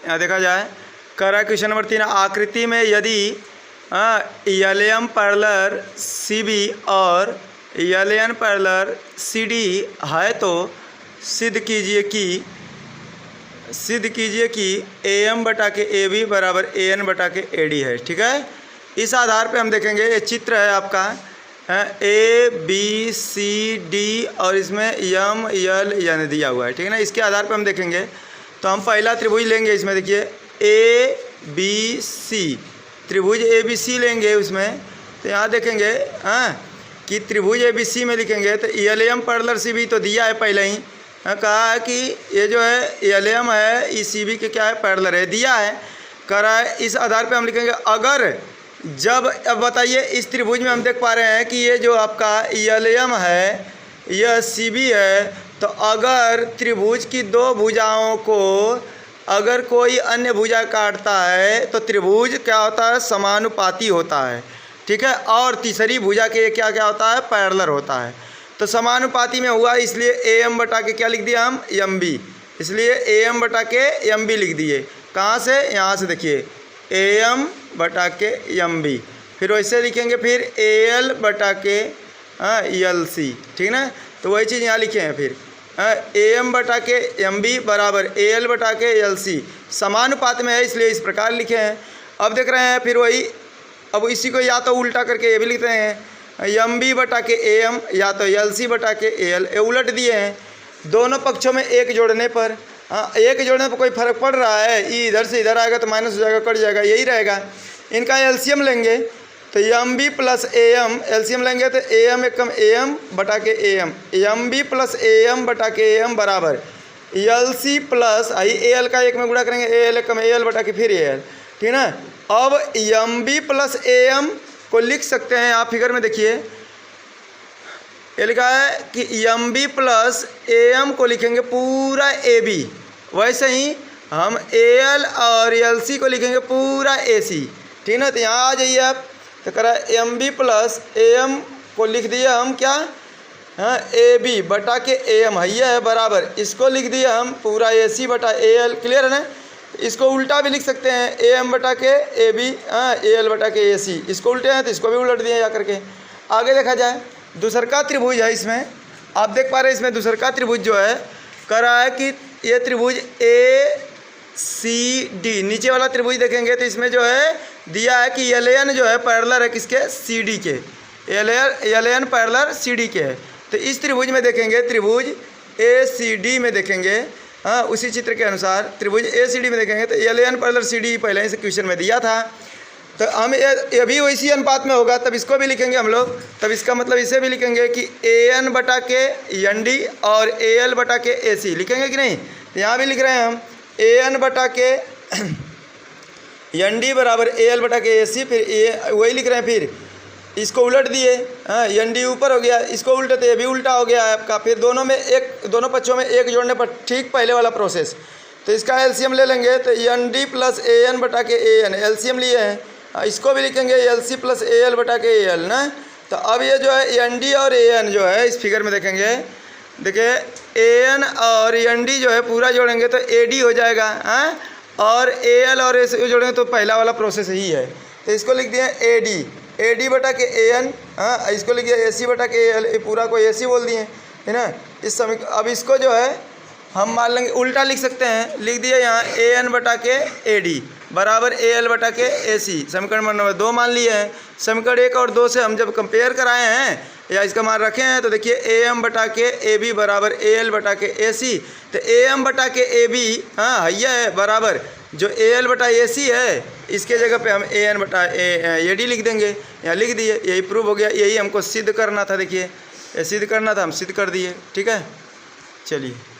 यहाँ देखा जाए, करा क्वेश्चन नंबर 3, आकृति में यदि एलएम पैरेलल सीबी और एलएन पैरेलल सीडी है तो सिद्ध कीजिए कि एएम बटा के एबी बराबर एएन बटा के एडी है। ठीक है, इस आधार पे हम देखेंगे, ये चित्र है आपका ए बी सी डी और इसमें एम एल एन दिया हुआ है। ठीक है ना, इसके आधार पे हम देखेंगे। तो हम पहला त्रिभुज लेंगे, इसमें देखिए ए बी सी, त्रिभुज ए बी सी लेंगे उसमें। तो यहाँ देखेंगे कि त्रिभुज ए बी सी में लिखेंगे तो L M parallel C B तो दिया है पहले ही, कहा है कि ये जो है एल एम है ई सी बी के क्या है पैरेलल है, दिया है, करा है। इस आधार पे हम लिखेंगे अगर जब, अब बताइए इस त्रिभुज में हम देख पा रहे हैं कि ये जो आपका एल एम है यह सी बी है, तो अगर त्रिभुज की दो भुजाओं को अगर कोई अन्य भुजा काटता है तो त्रिभुज क्या होता है, समानुपाती होता है। ठीक है, और तीसरी भुजा के क्या क्या होता है, पैरेलल होता है। तो समानुपाती में हुआ, इसलिए ए एम बटा के क्या लिख दिया हम, एम बी, इसलिए ए एम बटा के एम बी लिख दिए। कहाँ से, यहाँ से देखिए ए एम बटा के एम बी, फिर वैसे लिखेंगे फिर ए एल बटा के एल सी। ठीक ना, तो वही चीज़ यहाँ लिखे हैं, फिर ए एम बटा के एम बी बराबर ए एल बटा के एल सी, समानुपात में है इसलिए इस प्रकार लिखे हैं। अब देख रहे हैं फिर वही, अब इसी को या तो उल्टा करके ये भी लिखते हैं एम बी बटा के ए एम या तो एल सी बटा के ए एल, उलट दिए हैं। दोनों पक्षों में एक जोड़ने पर, एक जोड़ने पर कोई फर्क पड़ रहा है, ई इधर से इधर आएगा तो माइनस हो जाएगा, कट जाएगा, यही रहेगा। इनका एलसीएम लेंगे तो M B plus A M, LCM लेंगे तो ए एम एक कम ए एम बटा के A M B plus A M बटा के ए एम बराबर L C plus I A L का एक में गुणा करेंगे ए एल एक कम ए एल बटा के फिर ए एल। ठीक ना, अब M B plus A M को लिख सकते हैं, आप फिगर में देखिए ये लिखा है कि M B plus A M को लिखेंगे पूरा ए बी, वैसे ही हम ए एल और एल सी को लिखेंगे पूरा ए सी। ठीक ना, तो यहाँ आ जाइए आप, तो करा M B plus A M को लिख दिया हम क्या, ए बी बटा के ए एम है बराबर, इसको लिख दिया हम पूरा ए सी बटा ए एल। क्लियर है ना, इसको उल्टा भी लिख सकते हैं, ए एम बटा के ए बी ए एल बटा के ए सी, इसको उल्टे हैं तो इसको भी उलट दिए जा करके। आगे देखा जाए, दूसरका त्रिभुज है, इसमें आप देख पा रहे हैं, इसमें दूसरका त्रिभुज जो है कह रहा है कि ये त्रिभुज ए सी डी, नीचे वाला त्रिभुज देखेंगे तो इसमें जो है दिया है कि एल एन जो है पैरेलल है किसके, सी डी के, L N parallel C D के है। तो इस त्रिभुज में देखेंगे, त्रिभुज ए सी डी में देखेंगे, उसी चित्र के अनुसार त्रिभुज ए सी डी में देखेंगे तो L N parallel C D पहले ही से क्वेश्चन में दिया था, तो हम ये भी वैसी अनुपात में होगा, तब इसको भी लिखेंगे हम लोग। तब इसका मतलब इसे भी लिखेंगे कि ए एन बटा के एन डी और ए एल बटा के ए सी लिखेंगे कि नहीं, तो यहाँ भी लिख रहे हैं हम ए एन बटा के एन डी बराबर ए एल बटा के ए सी, फिर वही लिख रहे हैं, फिर इसको उलट दिए, एन डी ऊपर हो गया, इसको उल्टे तो ये भी उल्टा हो गया आपका, फिर दोनों में एक, दोनों पक्षों में एक जोड़ने पर ठीक पहले वाला प्रोसेस। तो इसका एलसीएम ले लेंगे तो N D plus A N बटा के ए एन, एलसीएम लिए हैं, इसको भी लिखेंगे L C plus A L बटा के ए एल ना। तो अब ये जो है एन डी और ए एन जो है इस फिगर में देखेंगे, देखिए ए एन और एन डी जो है पूरा जोड़ेंगे तो ए डी हो जाएगा, और ए एल और ए सी जोड़ेंगे तो पहला वाला प्रोसेस ही है। तो इसको लिख दिए ए डी बटा के ए एन, इसको लिख दिया ए सी बटा के ए एल, पूरा को ए सी बोल दिए, है ना। इस समय अब इसको जो है हम मान लेंगे, उल्टा लिख सकते हैं, लिख दिया यहाँ ए एन बटा के ए डी बराबर ए एल बटा के ए सी, समीकरण नंबर 2 मान लिए हैं। समीकरण 1 और 2 से हम जब कंपेयर कराए हैं या इसका मान रखे हैं तो देखिए ए एम बटा के ए बी बराबर ए एल बटा के ए सी, तो ए एम बटा के ए बी है बराबर जो ए एल बटा ए सी है, इसके जगह पे हम ए एन बटा ए डी लिख देंगे, यहाँ लिख दिए, यही प्रूव हो गया। यही हमको सिद्ध करना था, देखिए ये सिद्ध करना था, हम सिद्ध कर दिए। ठीक है, चलिए।